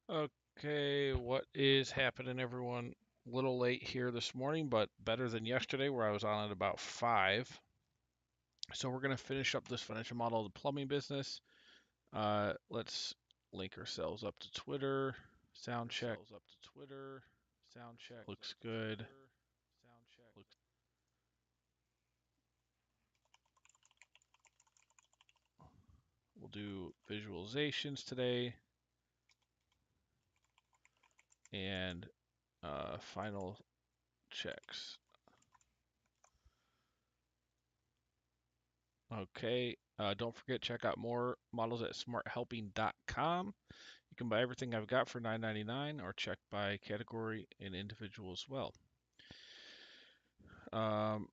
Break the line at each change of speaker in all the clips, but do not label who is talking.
Okay, what is happening, everyone? A little late here this morning, but better than yesterday where I was on at about 5. So we're going to finish up this financial model of the plumbing business. Let's link ourselves up to Twitter. Sound check. Looks good. We'll do visualizations today and final checks. Okay, don't forget, check out more models at smarthelping.com. You can buy everything I've got for $9.99 or check by category and individual as well. Um,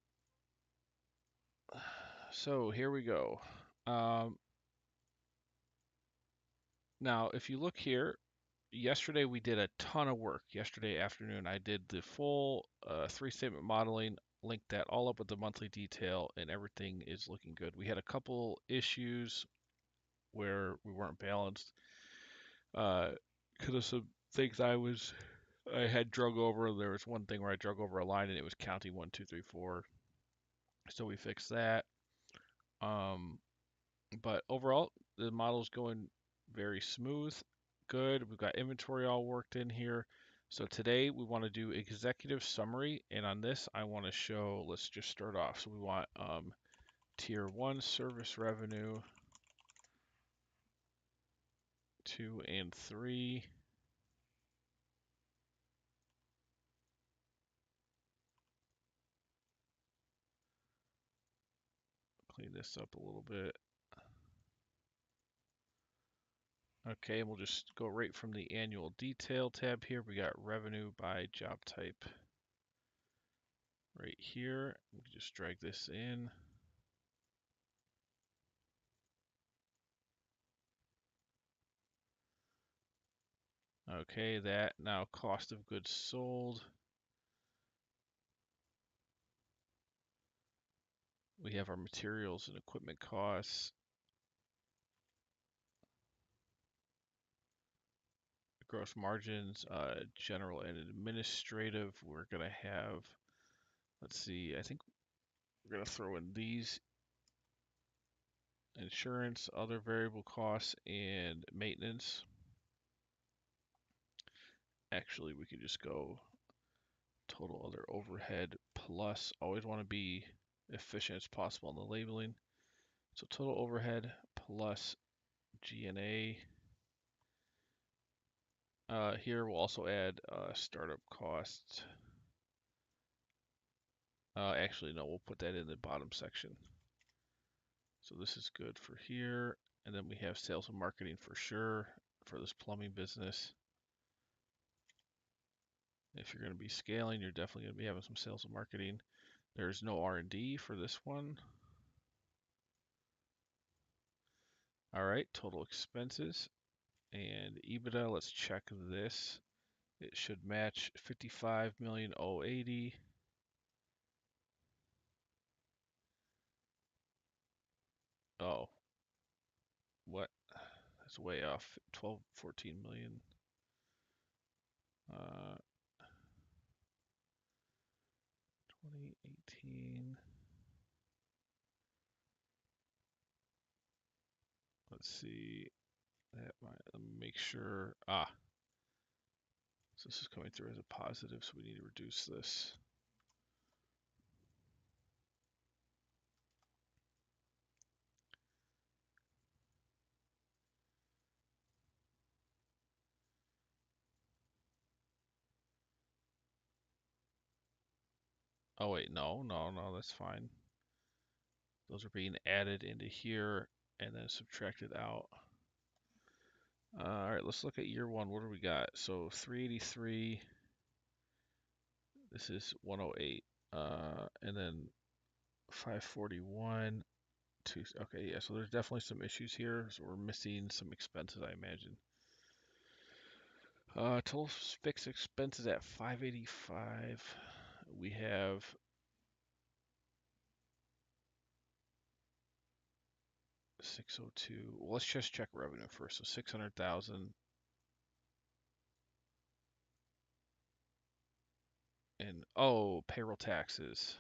so here we go. Um, Now, if you look here, yesterday we did a ton of work. Yesterday afternoon, I did the full three-statement modeling, linked that all up with the monthly detail, and everything is looking good. We had a couple issues where we weren't balanced because of some things I had drug over. There was one thing where I drug over a line and it was counting 1, 2, 3, 4. So we fixed that. Um, but overall, the model's going very smooth, good. We've got inventory all worked in here. So today we want to do executive summary, and on this I want to show. Let's just start off. So we want tier 1 service revenue, 2 and 3. Clean this up a little bit. Okay, and we'll just go right from the annual detail tab here. We got revenue by job type right here. We can just drag this in. Okay, that now cost of goods sold. We have our materials and equipment costs. Gross margins, general and administrative. We're going to have, let's see, I think we're going to throw in these: insurance, other variable costs, and maintenance. Actually, we could just go total other overhead plus, always want to be efficient as possible on the labeling. So total overhead plus G&A. Here we'll also add startup costs. Actually, no, we'll put that in the bottom section. So this is good for here. And then we have sales and marketing for sure for this plumbing business. If you're going to be scaling, you're definitely going to be having some sales and marketing. There's no R&D for this one. All right, total expenses and EBITDA. Let's check this. It should match 55,080,000. Oh, what? That's way off. 12, 14 million. 2018. Let's see. Let me make sure. So this is coming through as a positive, so we need to reduce this. Oh wait, no, that's fine. Those are being added into here and then subtracted out. All right, let's look at year one. What do we got? So 383. This is 108. And then 541. Okay, yeah. So there's definitely some issues here. So we're missing some expenses, I imagine. Total fixed expenses at 585. We have 602. Well, let's just check revenue first. So 600,000. in, oh, payroll taxes.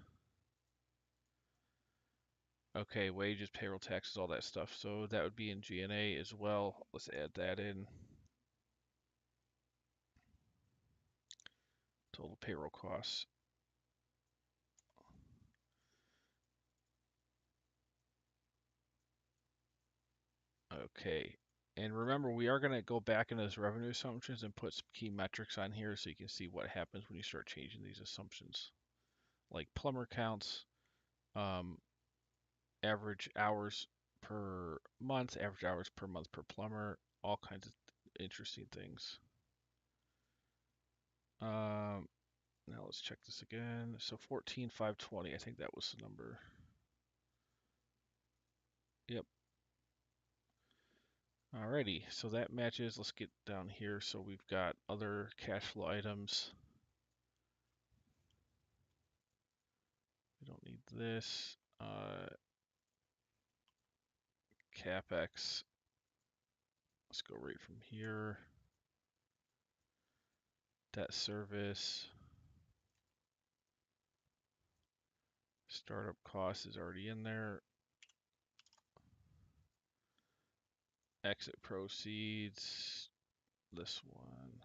Okay, wages, payroll taxes, all that stuff. So that would be in G&A as well. Let's add that in. Total payroll costs. Okay. And remember, we are going to go back into those revenue assumptions and put some key metrics on here so you can see what happens when you start changing these assumptions. Like plumber counts, um, average hours per month, average hours per month per plumber, all kinds of interesting things. Now let's check this again. So 14,520, I think that was the number. Yep. Alrighty, so that matches. Let's get down here. So we've got other cash flow items. We don't need this. CapEx. Let's go right from here. Debt service. Startup cost is already in there. Exit proceeds. This one.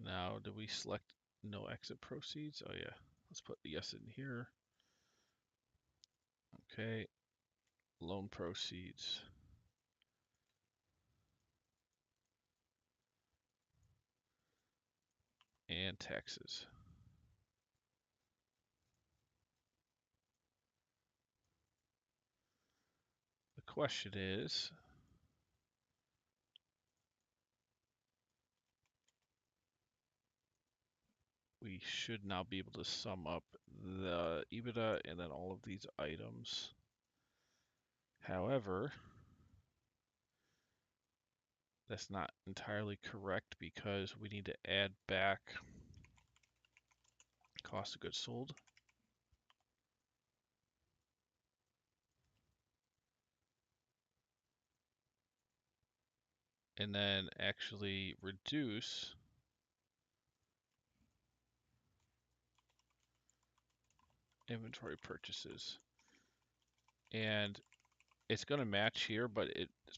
Now, do we select no exit proceeds? Oh yeah, let's put yes in here. Okay, loan proceeds. And taxes. The question is, we should now be able to sum up the EBITDA and then all of these items. However, that's not entirely correct because we need to add back cost of goods sold. And then actually reduce inventory purchases. And it's going to match here, but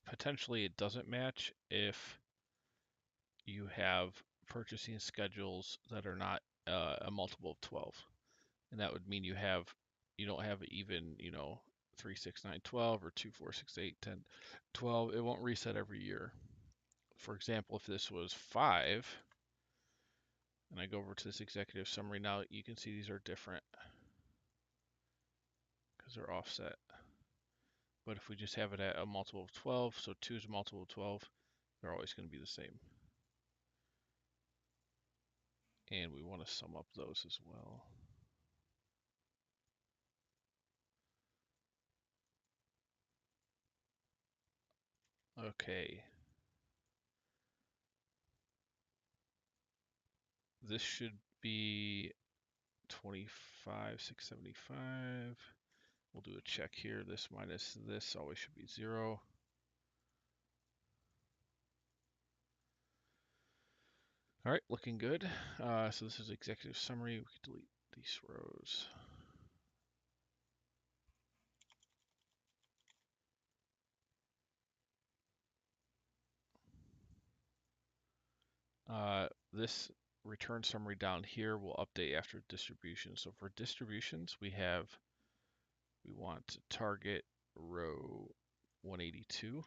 potentially it doesn't match if you have purchasing schedules that are not a multiple of 12. And that would mean you don't have even, 3, 6, 9, 12 or 2, 4, 6, 8, 10, 12. It won't reset every year. For example, if this was 5, and I go over to this executive summary now, you can see these are different because they're offset. But if we just have it at a multiple of 12, so 2 is a multiple of 12, they're always going to be the same. And we want to sum up those as well. Okay. This should be 25,675. We'll do a check here. This minus this always should be 0. All right, looking good. So this is executive summary. We can delete these rows. This return summary down here will update after distribution. So for distributions, we want to target row 182.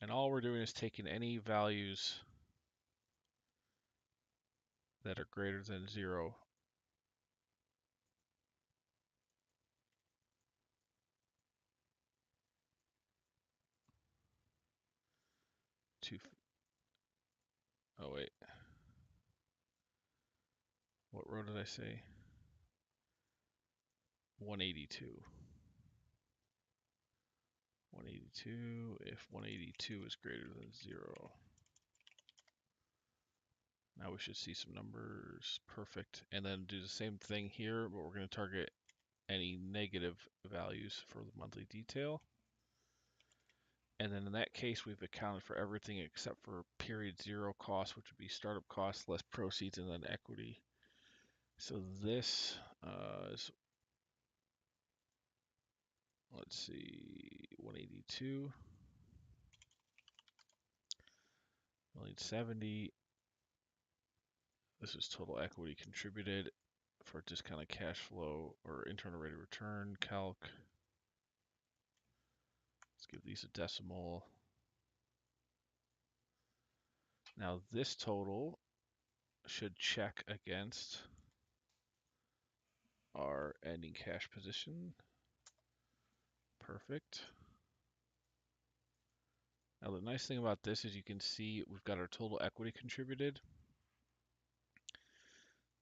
And all we're doing is taking any values that are greater than 0 to, oh wait, what row did I say? 182. 182, if 182 is greater than 0. Now we should see some numbers. Perfect. And then do the same thing here, but we're going to target any negative values for the monthly detail. And then in that case, we've accounted for everything except for period 0 cost, which would be startup costs less proceeds and then equity. So this is, let's see, 182, 170. This is total equity contributed for discounted cash flow or internal rate of return calc. Let's give these a decimal. Now this total should check against our ending cash position. Perfect. Now the nice thing about this is you can see we've got our total equity contributed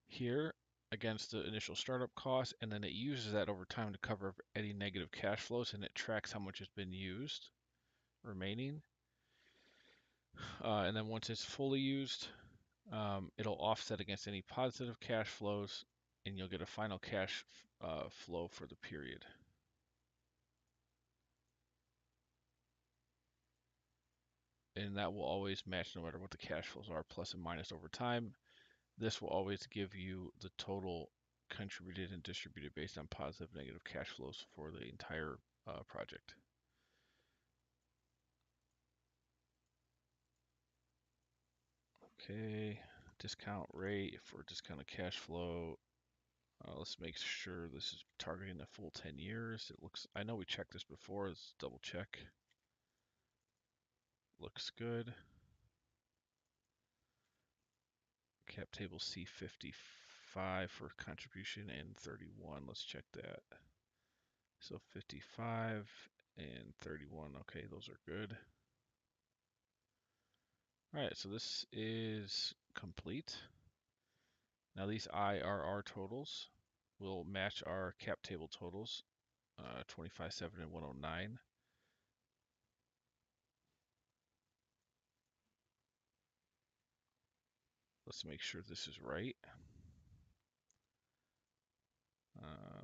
here against the initial startup cost, and then it uses that over time to cover any negative cash flows, and it tracks how much has been used remaining. And then once it's fully used, it'll offset against any positive cash flows, and you'll get a final cash flow for the period. And that will always match no matter what the cash flows are, plus and minus over time. This will always give you the total contributed and distributed based on positive and negative cash flows for the entire project. Okay, discount rate for discounted cash flow. Let's make sure this is targeting the full 10 years. It looks, I know we checked this before, let's double check. Looks good. Cap table C55 for contribution and 31. Let's check that. So 55 and 31. Okay, those are good. All right, so this is complete. Now these IRR totals will match our cap table totals, 25.7 and 109. Let's make sure this is right.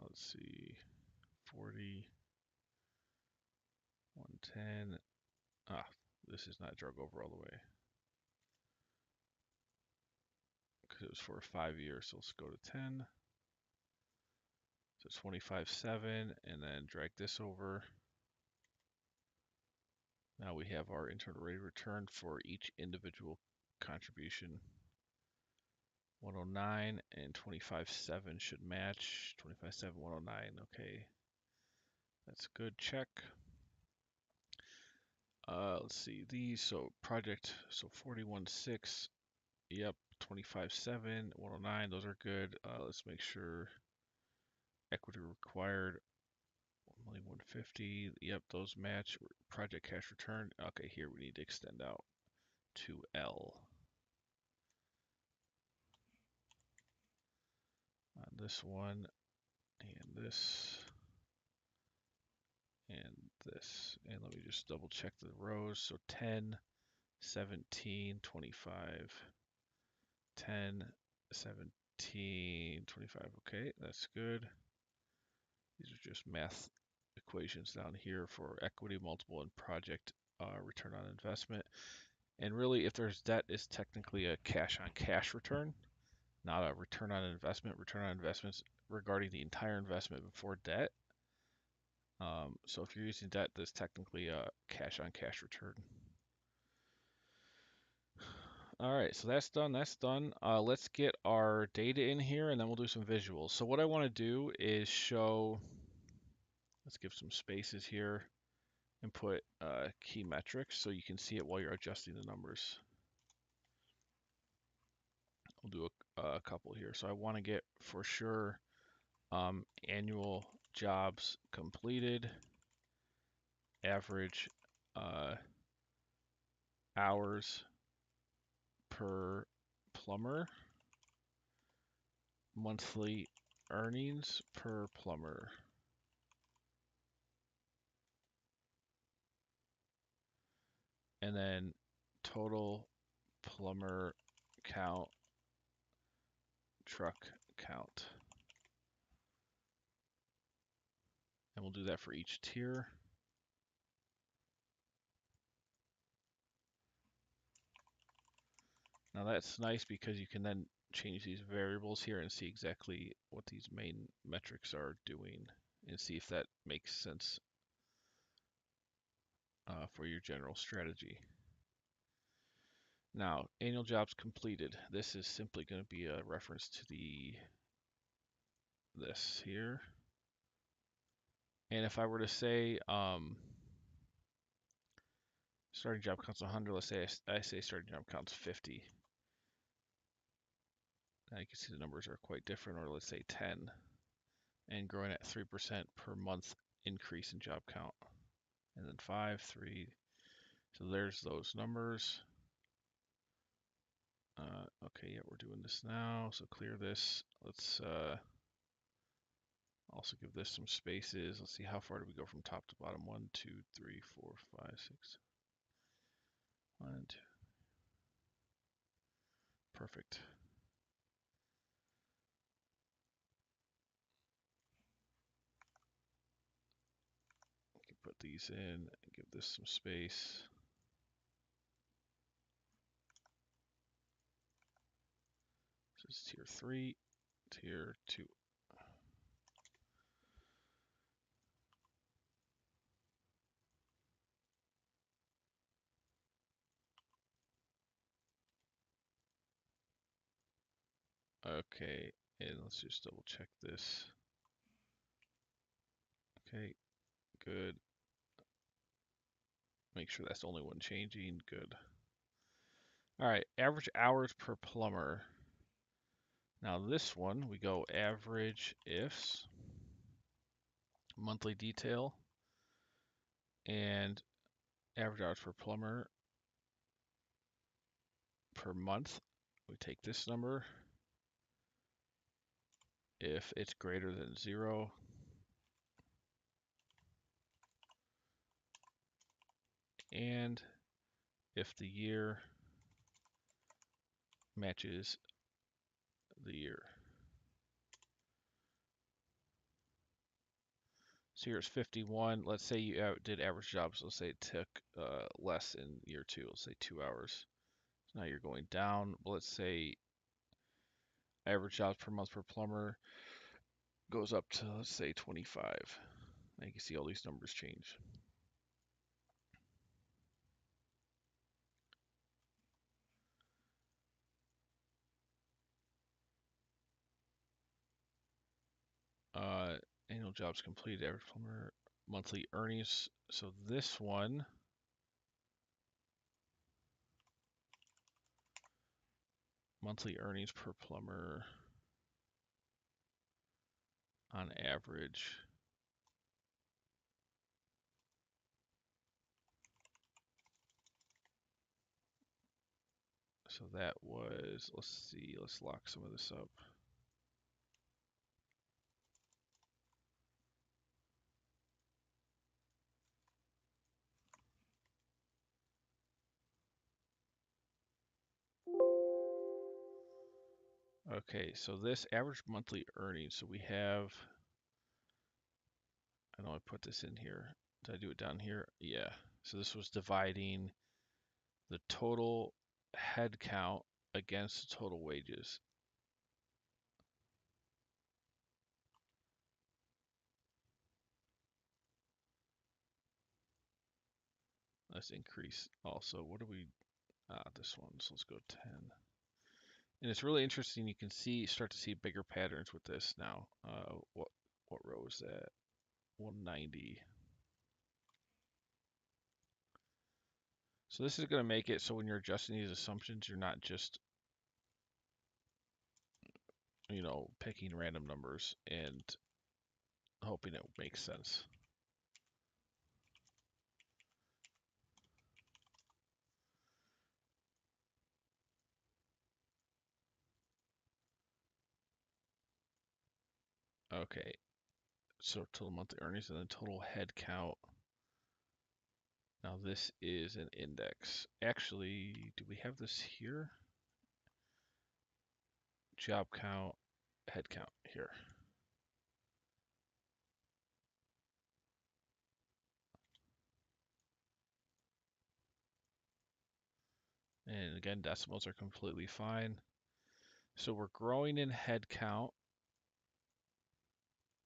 Let's see, 40, 110. Ah, this is not drug over all the way because it was for 5 years. So let's go to 10. So 25.7, and then drag this over. Now we have our internal rate of return for each individual contribution. 109 and 25.7 should match. 25.7, 109. Okay, that's good. Check. Let's see these. So project, so 41.6. Yep, 25.7, 109. Those are good. Let's make sure equity required. 1,150. Yep, those match. Project cash return. Okay, here we need to extend out to L. On this one, and this, and this. And let me just double check the rows. So 10, 17, 25, 10, 17, 25. Okay, that's good. These are just math equations down here for equity, multiple, and project return on investment. And really, if there's debt, it's technically a cash on cash return, not a return on investment. Return on investments regarding the entire investment before debt. So if you're using debt, that's technically a cash on cash return. All right, so that's done. That's done. Let's get our data in here, and then we'll do some visuals. So what I want to do is show. Let's give some spaces here and put key metrics so you can see it while you're adjusting the numbers. We'll do a couple here. So I want to get for sure annual jobs completed, average hours per plumber, monthly earnings per plumber. And then total plumber count, truck count. And we'll do that for each tier. Now that's nice because you can then change these variables here and see exactly what these main metrics are doing and see if that makes sense for your general strategy. Now, annual jobs completed. This is simply going to be a reference to this here. And if I were to say starting job count's 100, let's say I say starting job count's 50. Now you can see the numbers are quite different, or let's say 10, and growing at 3% per month increase in job count. And then 5, 3. So there's those numbers. Okay, yeah, we're doing this now. So clear this. Let's also give this some spaces. Let's see, how far do we go from top to bottom? 1, 2, 3, 4, 5, 6. 1, 2. Perfect. Put these in and give this some space. This is tier 3, tier 2. Okay, and let's just double check this. Okay, good. Make sure that's the only one changing. Good. All right, average hours per plumber. Now this one, we go average ifs, monthly detail, and average hours per plumber per month. We take this number. If it's greater than 0, and if the year matches the year. So here's 51. Let's say you did average jobs. Let's say it took less in year 2. Let's say 2 hours. So now you're going down. Let's say average jobs per month per plumber goes up to, let's say, 25. Now you can see all these numbers change. Annual jobs completed, average plumber, monthly earnings. So this one, monthly earnings per plumber on average. So that was, let's see, let's lock some of this up. Okay, so this average monthly earnings, so we have, I know I put this in here. Did I do it down here? Yeah. So this was dividing the total head count against the total wages. Let's increase also. What do we, this one, so let's go 10. And it's really interesting. You can start to see bigger patterns with this now. What row is that? 190. So this is going to make it so when you're adjusting these assumptions, you're not just, picking random numbers and hoping it makes sense. Okay, so total monthly earnings and then total head count. Now this is an index. Actually, do we have this here? Job count, head count here. And again, decimals are completely fine. So we're growing in head count.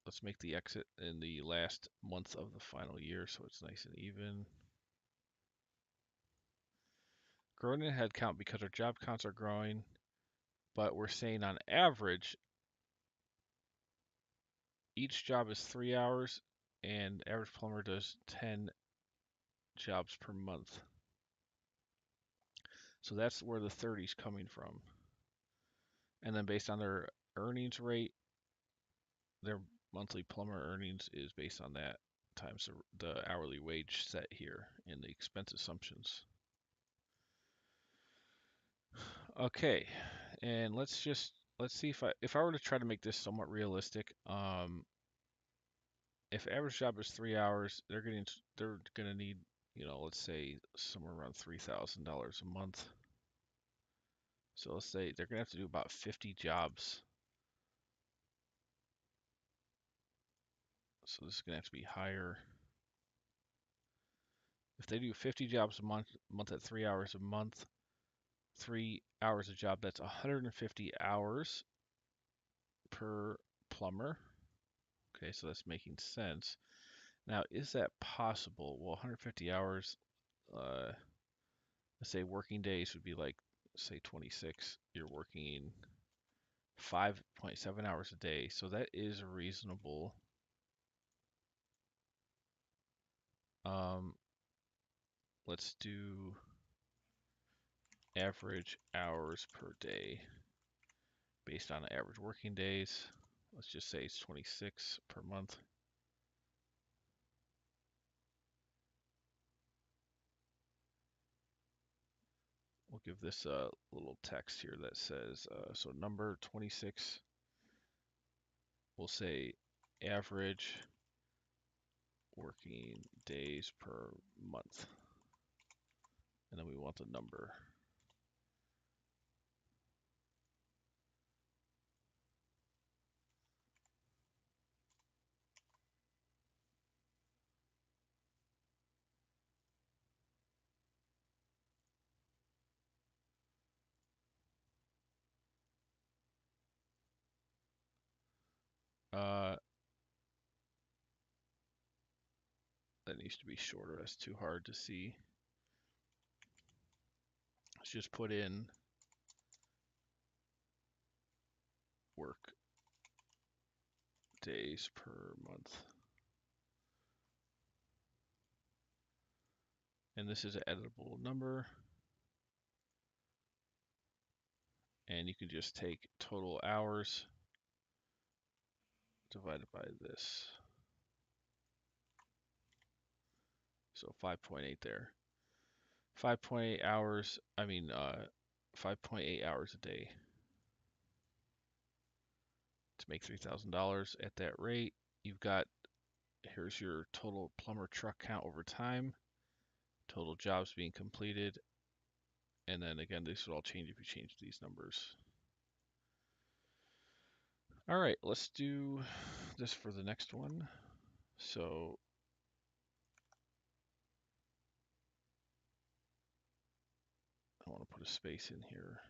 Let's make the exit in the last month of the final year so it's nice and even. Growing in head count because our job counts are growing, but we're saying on average, each job is 3 hours and average plumber does 10 jobs per month. So that's where the 30 is coming from. And then based on their earnings rate, their monthly plumber earnings is based on that times the hourly wage set here in the expense assumptions. Okay, and let's see if I were to try to make this somewhat realistic. If average job is 3 hours, they're gonna need, let's say somewhere around $3,000 a month. So let's say they're gonna have to do about 50 jobs. So this is gonna have to be higher. If they do 50 jobs a month at 3 hours a month, 3 hours a job, that's 150 hours per plumber. Okay, so that's making sense. Now, is that possible? Well, 150 hours, let's say working days would be like, say 26. You're working 5.7 hours a day. So that is reasonable. Um, let's do average hours per day based on average working days. Let's just say it's 26 per month. We'll give this a little text here that says, so number 26, we'll say average working days per month. And then we want the number. Uh, that needs to be shorter. That's too hard to see. Let's just put in work days per month. And this is an editable number. And you can just take total hours divided by this. So 5.8 there. 5.8 hours, 5.8 hours a day to make $3,000 at that rate. You've got, here's your total plumber truck count over time, total jobs being completed, and then again, this would all change if you change these numbers. All right, let's do this for the next one. So I want to put a space in here.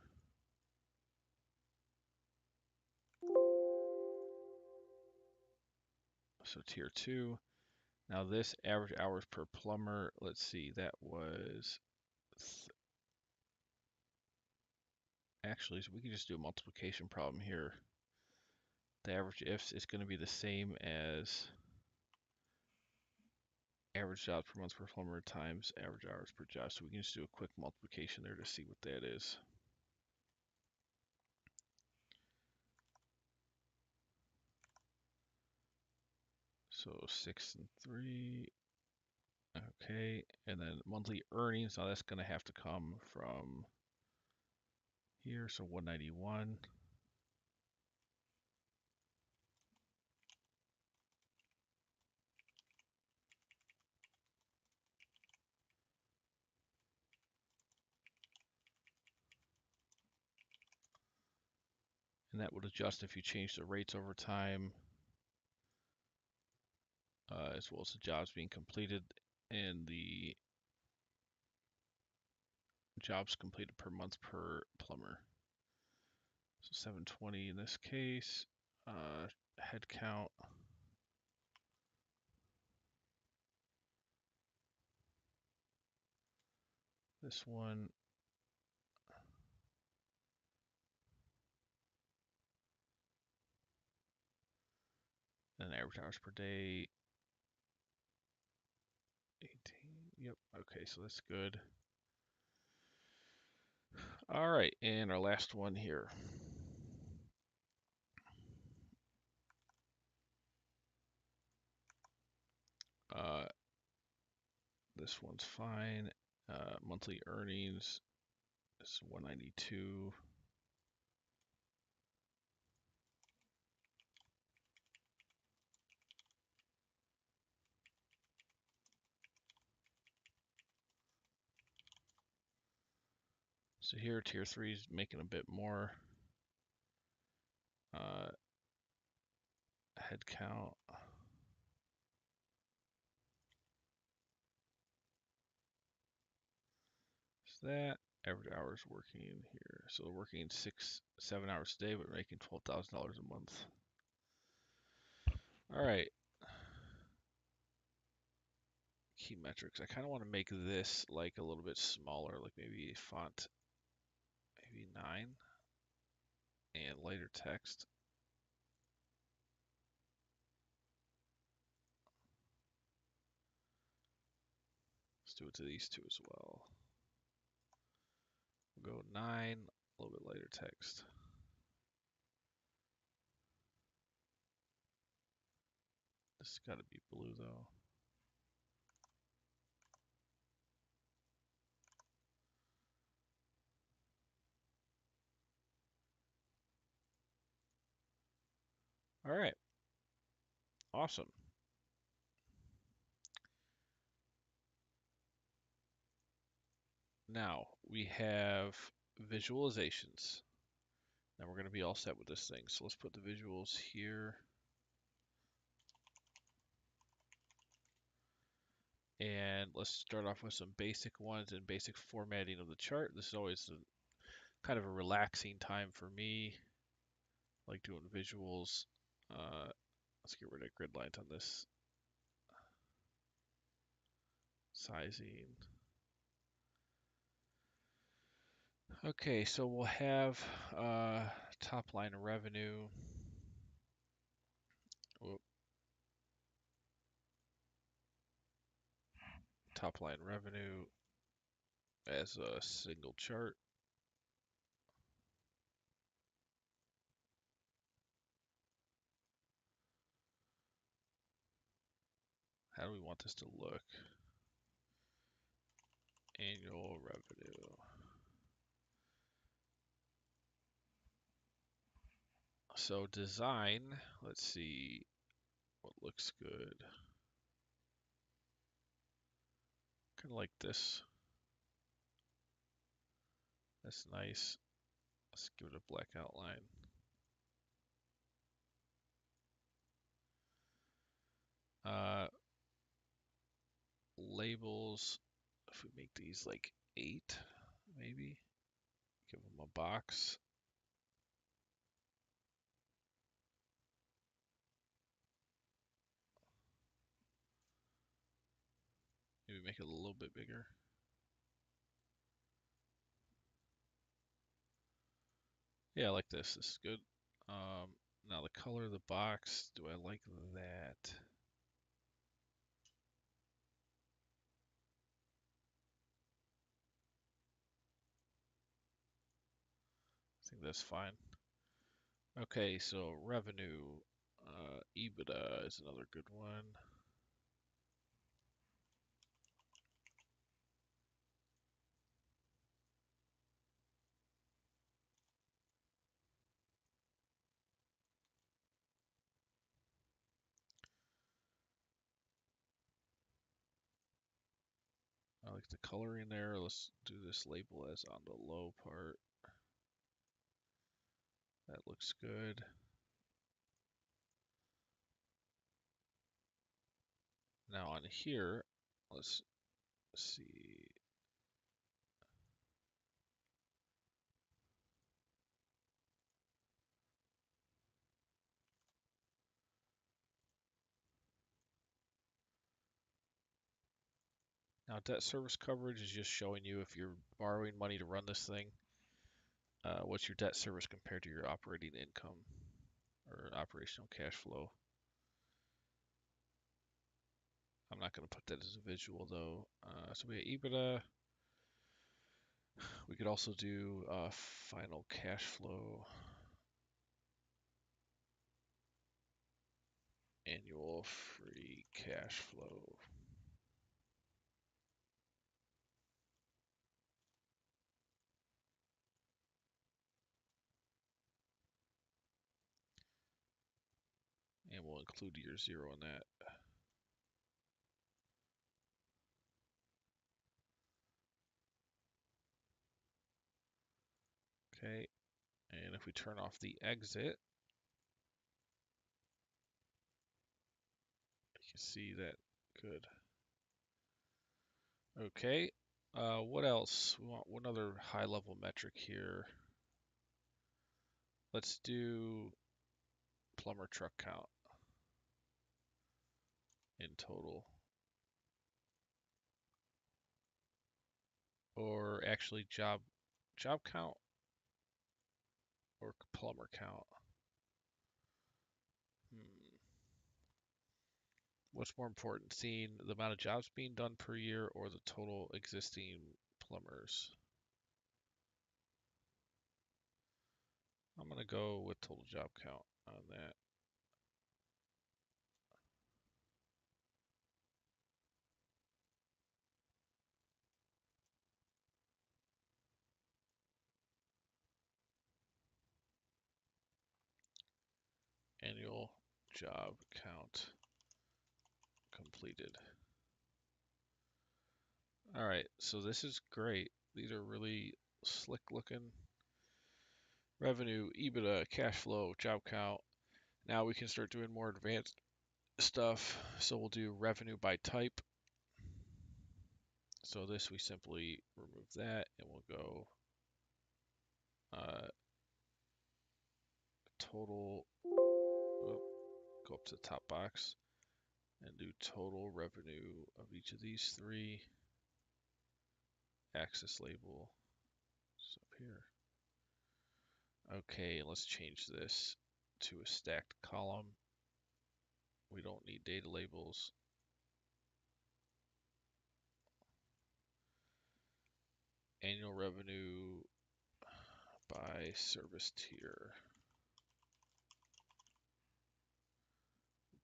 So tier 2. Now this average hours per plumber, let's see, that was actually, so we can just do a multiplication problem here. The average ifs is going to be the same as average jobs per month per plumber times average hours per job. So we can just do a quick multiplication there to see what that is. So 6 and 3. Okay, and then monthly earnings. Now that's going to have to come from here. So 191. And that would adjust if you change the rates over time, as well as the jobs being completed and the jobs completed per month per plumber. So 720 in this case. Head count. This one. And average hours per day. 18. Yep. Okay, so that's good. All right, and our last one here. This one's fine. Monthly earnings is 192. So here, tier 3 is making a bit more. Head count. Is that average hours working here? So they're working 7 hours a day, but making $12,000 a month. All right. Key metrics. I kind of want to make this like a little bit smaller, like maybe font, maybe 9, and lighter text. Let's do it to these two as well. We'll go 9, a little bit lighter text. This has got to be blue though. All right. Awesome. Now we have visualizations. Now we're going to be all set with this thing. So let's put the visuals here. And let's start off with some basic ones and basic formatting of the chart. This is always kind of a relaxing time for me. I like doing visuals. Let's get rid of grid lines on this. Sizing. Okay, so we'll have top line revenue. Whoop. Top line revenue as a single chart. How do we want this to look? Annual revenue. So design, let's see what looks good. Kind of like this. That's nice. Let's give it a black outline. Labels, if we make these like 8, maybe. Give them a box. Maybe make it a little bit bigger. Yeah, I like this. This is good. Now the color of the box, do I like that? I think that's fine. Okay, so revenue, EBITDA is another good one. I like the coloring there. Let's do this label as on the low part. That looks good. Now on here, let's see. Now, debt service coverage is just showing you if you're borrowing money to run this thing, what's your debt service compared to your operating income or operational cash flow. I'm not going to put that as a visual though. So we have EBITDA. We could also do final cash flow, annual free cash flow. And we'll include year zero in that. Okay, and if we turn off the exit, you can see that good. Okay, what else? We want one other high level metric here. Let's do plumber truck count in total. Or actually job count or plumber count. What's more important, seeing the amount of jobs being done per year or the total existing plumbers? I'm going to go with total job count on that. Annual job count completed. All right, so this is great. These are really slick looking. Revenue, EBITDA, cash flow, job count. Now we can start doing more advanced stuff. So we'll do revenue by type. So this we simply remove that and we'll go total, oh, go up to the top box and do total revenue of each of these three. Axis label, it's up here. Okay, let's change this to a stacked column. We don't need data labels. Annual revenue by service tier.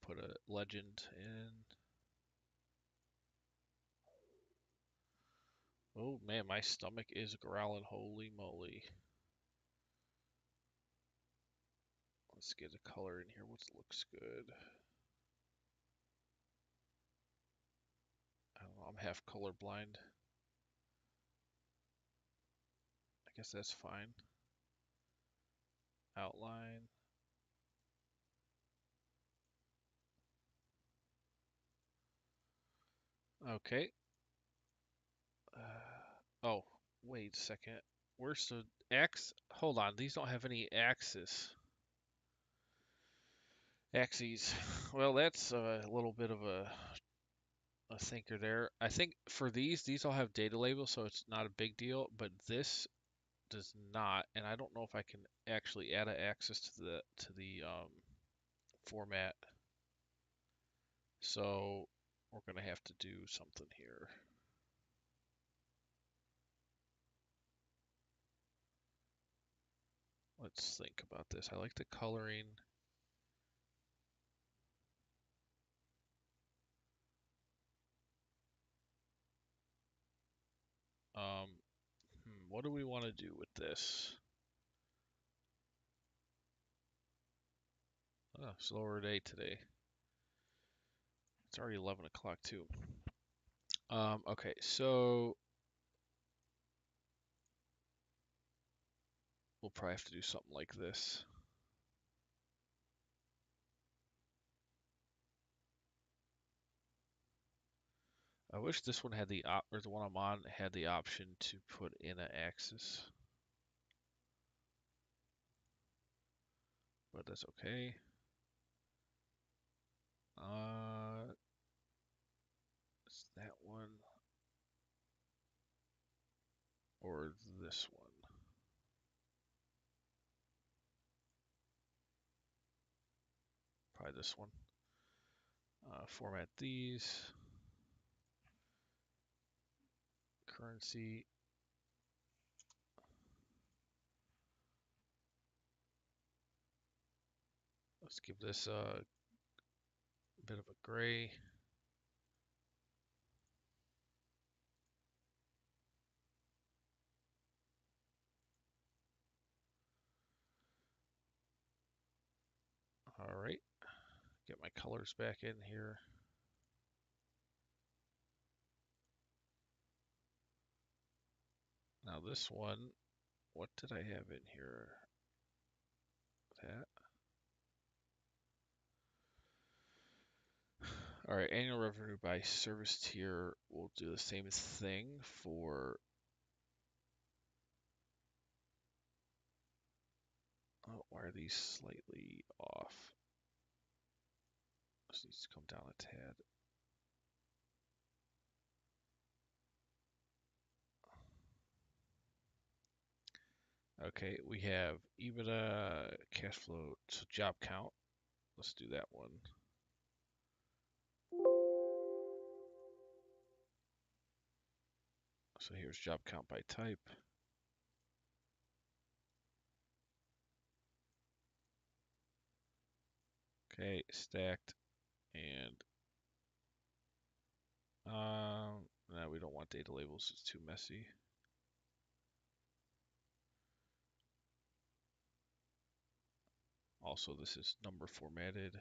Put a legend in. Oh man, my stomach is growling, holy moly. Let's get a color in here, what looks good. I don't know, I'm half colorblind. I guess that's fine. Outline. Okay. Oh, wait a second. Where's the X? Hold on, these don't have any axes. Axes. Well, that's a little bit of a thinker there. I think for these all have data labels, so it's not a big deal, but this does not, and I don't know if I can actually add an axis to the format. So we're gonna have to do something here. Let's think about this. I like the coloring. What do we want to do with this? Oh, slower day today. It's already 11 o'clock too. Okay, so we'll probably have to do something like this. I wish this one had or the one I'm on had the option to put in an axis, but that's okay. It's that one. or this one. Probably this one. Format these. Currency. Let's give this a bit of a gray. All right. Get my colors back in here. Now this one, what did I have in here? That. All right, annual revenue by service tier. We'll do the same thing for. Oh, why are these slightly off? This needs to come down a tad. Okay, we have EBITDA, cash flow, so job count. Let's do that one. So here's job count by type. Okay, stacked, and no, we don't want data labels. It's too messy. Also, this is number formatted.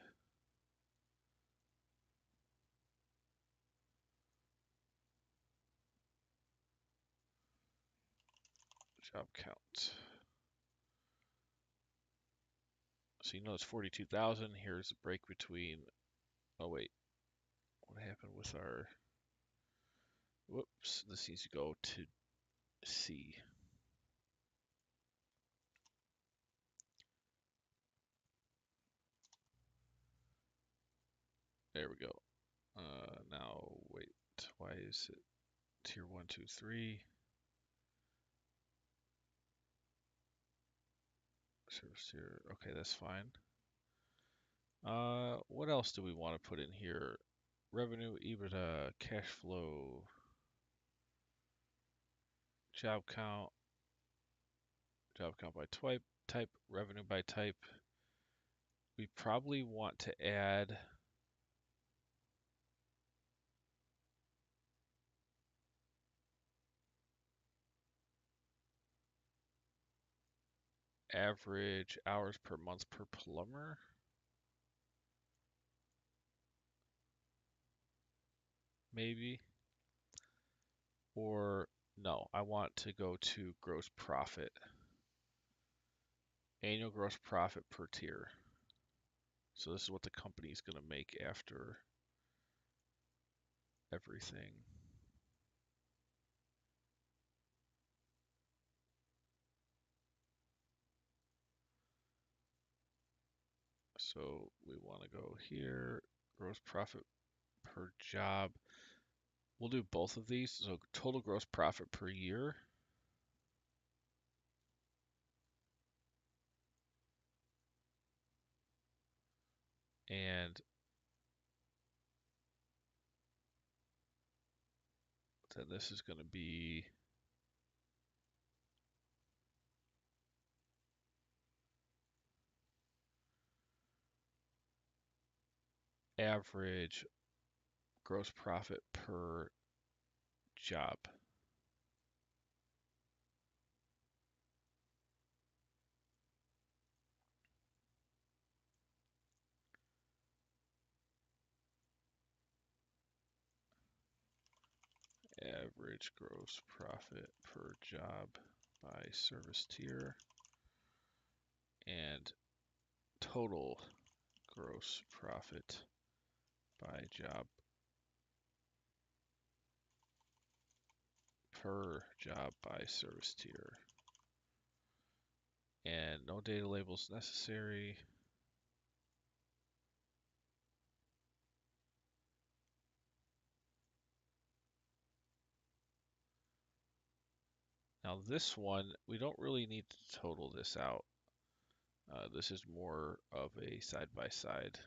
Job count. So you know it's 42,000. Here's a break between. Oh wait, what happened with our? Whoops, this needs to go to C. There we go. Now wait, why is it tier 1, 2, 3? Service tier. Okay, that's fine. What else do we want to put in here? Revenue, EBITDA, cash flow, job count by type, revenue by type. We probably want to add average hours per month per plumber. Maybe. Or no, I want to go to gross profit. Annual gross profit per tier. So this is what the company is going to make after everything. So we want to go here, gross profit per job. We'll do both of these. So total gross profit per year. And then this is going to be average gross profit per job. Average gross profit per job by service tier. And total gross profit by job per job by service tier. And no data labels necessary. Now this one, we don't really need to total this out. This is more of a side-by-side.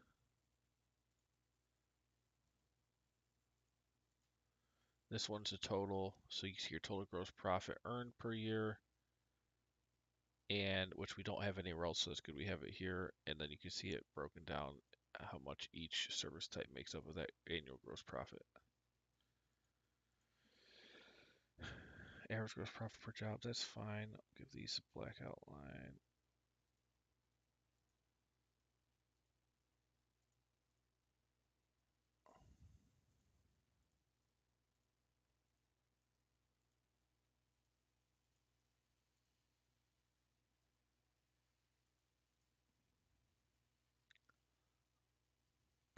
This one's a total, so you see your total gross profit earned per year, and which we don't have anywhere else, so that's good we have it here. And then you can see it broken down how much each service type makes up of that annual gross profit. Average gross profit per job, that's fine. I'll give these a black outline.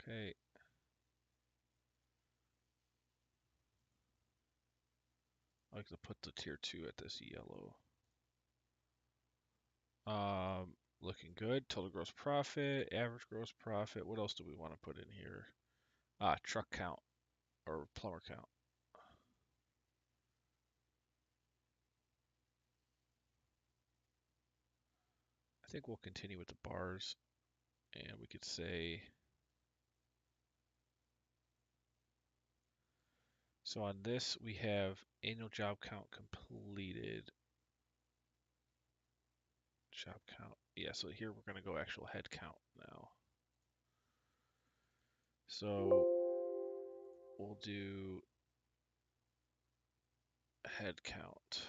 Okay. I like to put the tier 2 at this yellow. Looking good. Total gross profit, average gross profit. What else do we want to put in here? Truck count or plumber count. I think we'll continue with the bars, and we could say, so on this we have annual job count completed. Job count. Yeah, so here we're going to go actual head count now. So we'll do head count.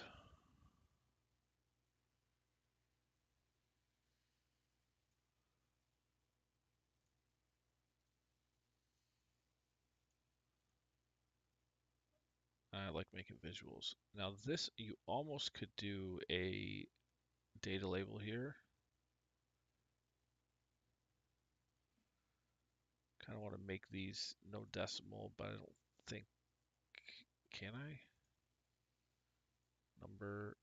I like making visuals. Now this, you almost could do a data label here. Kind of want to make these no decimal, but I don't think, can I? Number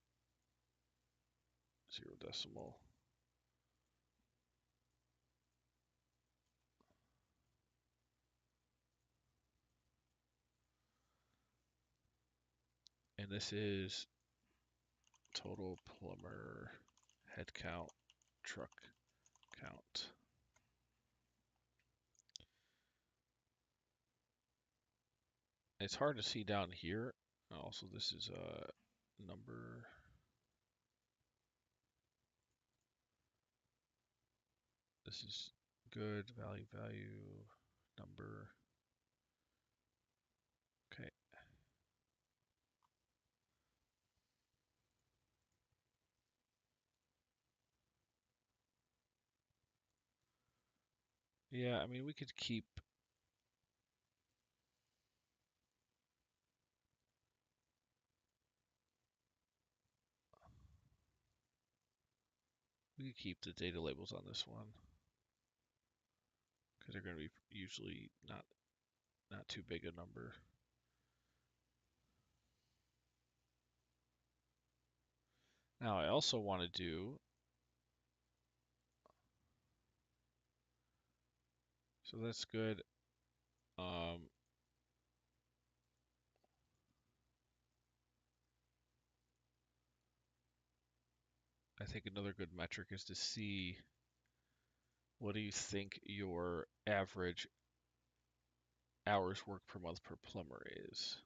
0 decimal. And this is total plumber head count, truck count. It's hard to see down here. Also, this is a number. This is good, value, number. Okay. Yeah, I mean, we could keep, the data labels on this one because they're going to be usually not too big a number. Now I also want to do, so that's good. I think another good metric is to see what do you think your average hours worked per month per plumber is.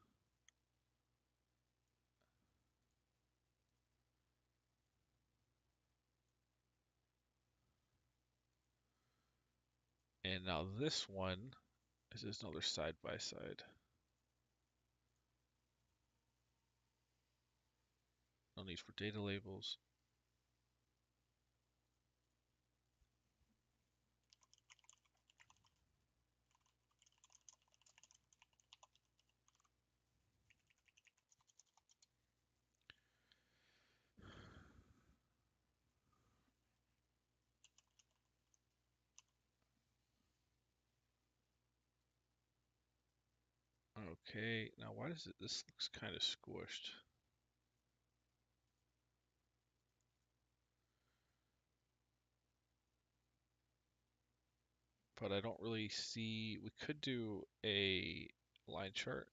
And now this one is just another side by side. No need for data labels. Okay, now why does this looks kind of squished. But I don't really see, we could do a line chart.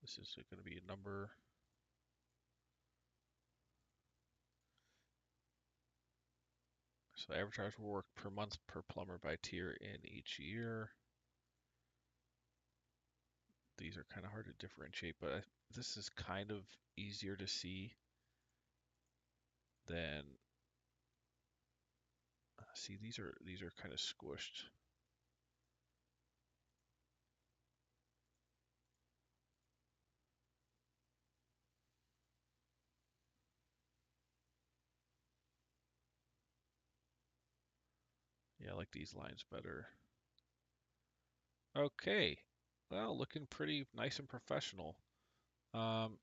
This is going to be a number. So average hours worked per month per plumber by tier in each year. These are kind of hard to differentiate, but this is kind of easier to see than, see, these are kind of squished. Yeah, I like these lines better. Okay, well, looking pretty nice and professional.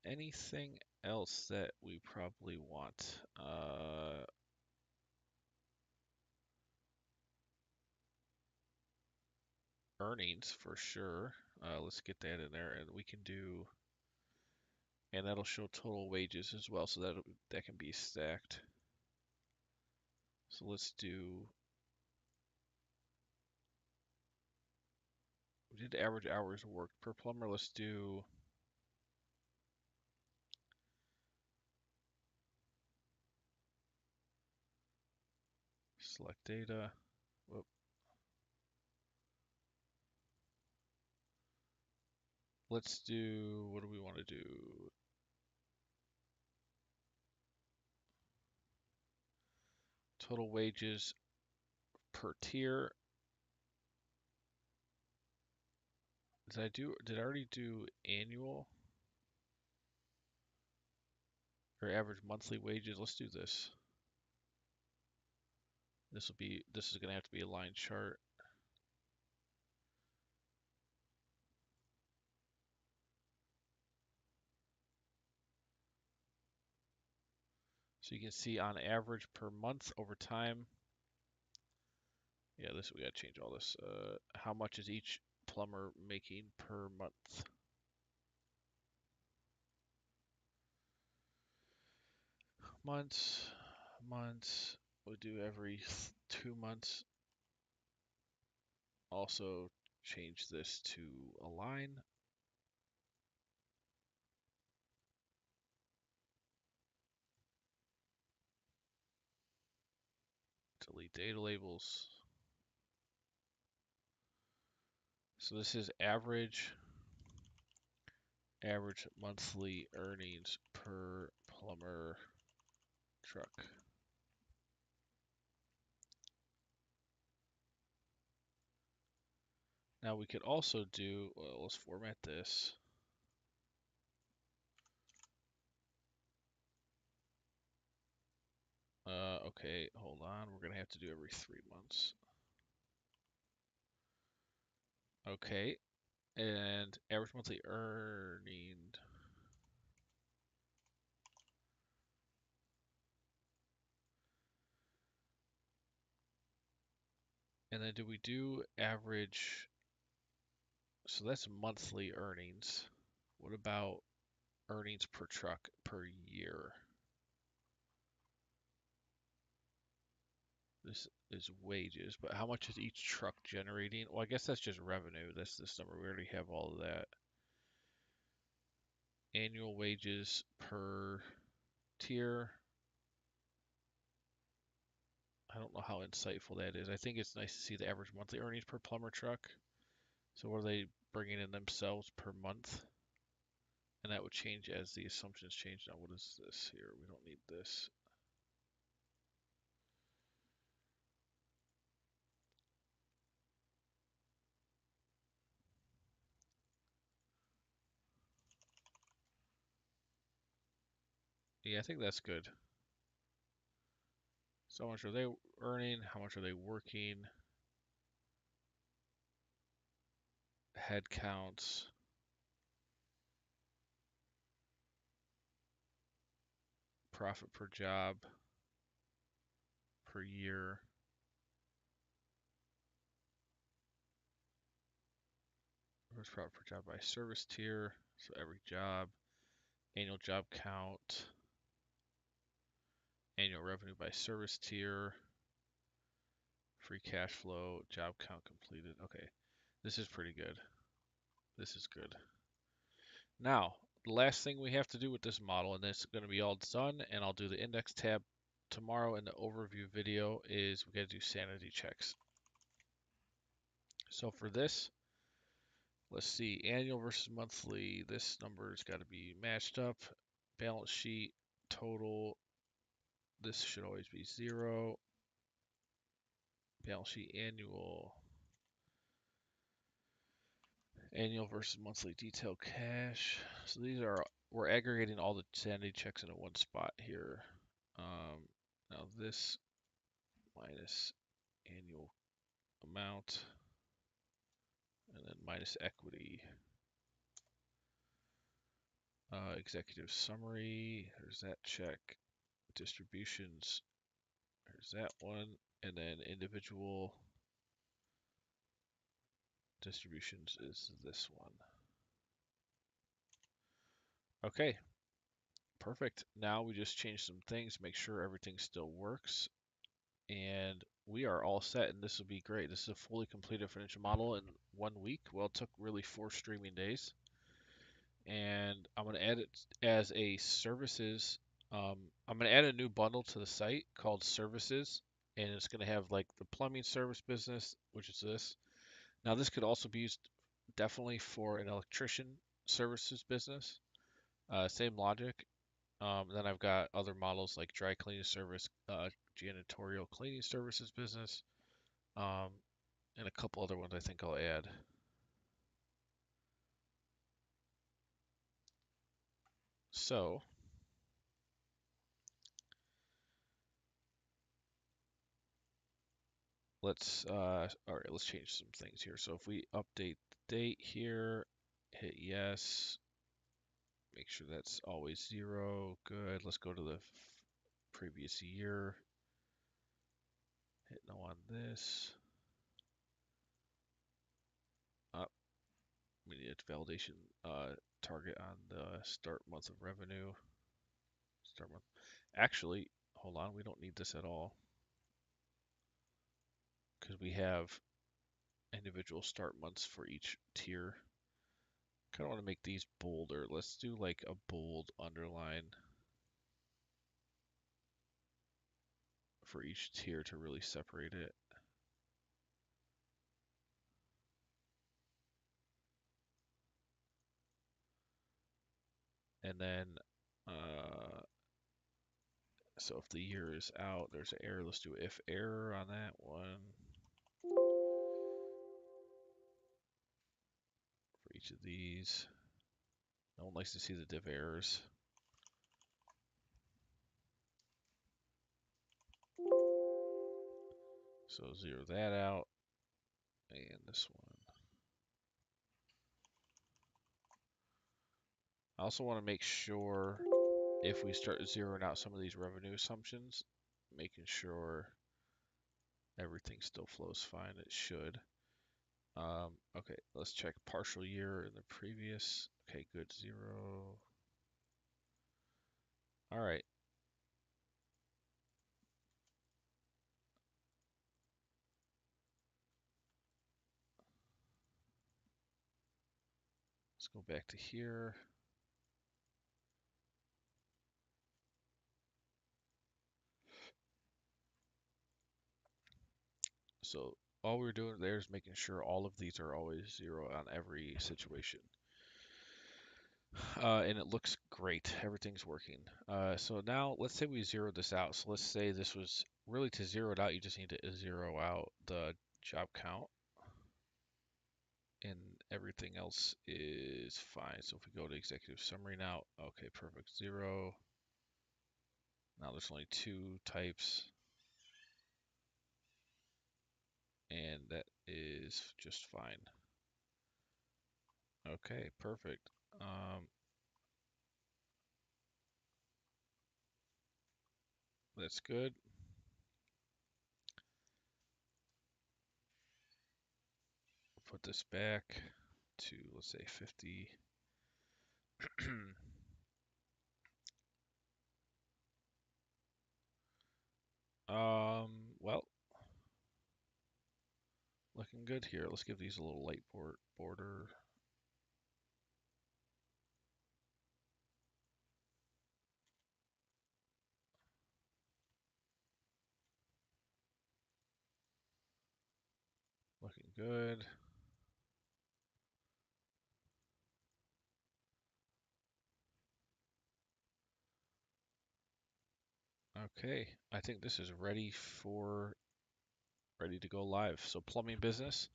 Anything else that we probably want? Earnings for sure. Let's get that in there, and we can do, and that'll show total wages as well, so that can be stacked. So let's do. We did average hours worked per plumber. Let's do. Select data. Whoop. Let's do. What do we want to do? Total wages per tier. Did I already do annual or average monthly wages? Let's do this. This is gonna have to be a line chart. So you can see on average per month over time. Yeah, we gotta change all this. How much is each plumber making per month? Months. We'll do every 2 months. Also change this to a line. Delete data labels. So this is average monthly earnings per plumber truck. Now we could also do, well, let's format this. Okay, hold on. We're gonna have to do every 3 months. Okay, and average monthly earning. And then do we do average? So that's monthly earnings. What about earnings per truck per year? This is wages, but how much is each truck generating? Well, I guess that's just revenue. That's this number. We already have all of that. Annual wages per tier. I don't know how insightful that is. I think it's nice to see the average monthly earnings per plumber truck. So what are they bringing in themselves per month? And that would change as the assumptions change. Now, what is this here? We don't need this. Yeah, I think that's good. So how much are they earning? How much are they working? Head counts. Profit per job per year. Gross profit per job by service tier. So every job. Annual job count. Annual revenue by service tier. Free cash flow. Job count completed. Okay. This is pretty good. This is good. Now, the last thing we have to do with this model, and it's going to be all done, and I'll do the index tab tomorrow in the overview video, is we got to do sanity checks. So for this, let's see, annual versus monthly. This number's got to be matched up. Balance sheet, total. This should always be 0. Balance sheet, annual. Annual versus monthly detail cash. So these are, we're aggregating all the sanity checks into one spot here. Now this minus annual amount, and then minus equity. Executive summary, there's that check. Distributions, there's that one. And then individual distributions is this one. Okay, perfect. Now we just change some things, make sure everything still works. And we are all set, and this will be great. This is a fully completed financial model in 1 week. Well, it took really 4 streaming days. And I'm going to add it as a services. I'm going to add a new bundle to the site called services, and it's going to have like the plumbing service business, which is this. Now, this could also be used definitely for an electrician services business. Same logic. Then I've got other models like dry cleaning service, janitorial cleaning services business, um, and a couple other ones I think I'll add. So all right, let's change some things here. So if we update the date here, hit yes, make sure that's always 0. Good. Let's go to the previous year. Hit no on this. Up. We need a validation target on the start month of revenue. Start month. Actually, hold on. We don't need this at all because we have individual start months for each tier. Kind of want to make these bolder. Let's do like a bold underline for each tier to really separate it. And then, so if the year is out, there's an error. Let's do if error on that one for each of these. No one likes to see the div errors. So 0 that out, and this one. I also want to make sure if we start zeroing out some of these revenue assumptions, making sure everything still flows fine. It should. Okay, let's check partial year in the previous. Okay, good, 0. All right. Let's go back to here. So all we're doing there is making sure all of these are always 0 on every situation. And it looks great. Everything's working. So now let's say we zeroed this out. So let's say this was really to zero it out. You just need to 0 out the job count. And everything else is fine. So if we go to executive summary now, okay, perfect, 0. Now there's only 2 types. And that is just fine. Okay, perfect. That's good. Put this back to, let's say, 50. Well, looking good here. Let's give these a little light border. good. Okay, I think this is ready to go live. So plumbing business,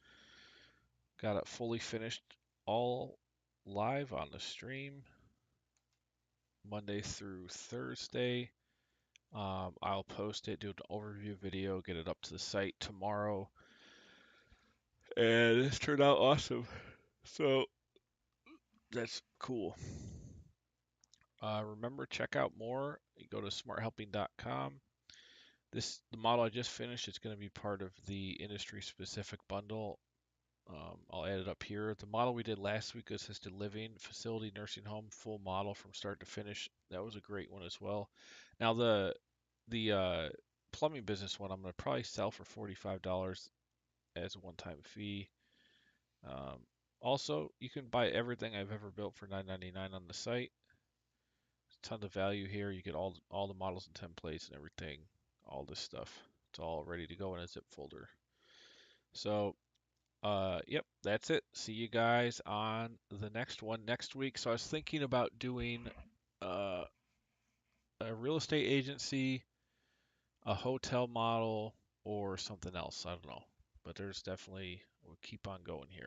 got it fully finished, all live on the stream, Monday through Thursday. I'll post it, do an overview video, get it up to the site tomorrow, and it's turned out awesome. So that's cool. Remember, check out more. You go to smarthelping.com. The model I just finished is going to be part of the industry specific bundle. I'll add it up here. The model we did last week, assisted living facility nursing home, full model from start to finish. That was a great one as well. Now the plumbing business one, I'm going to probably sell for $45 as a one-time fee. Um, Also, you can buy everything I've ever built for $9.99 on the site. Tons of value here. You get all the models and templates and everything, all this stuff. It's all ready to go in a zip folder. So, yep, that's it. See you guys on the next one next week. So I was thinking about doing uh, a real estate agency, a hotel model, or something else. I don't know, but there's definitely we'll keep on going here.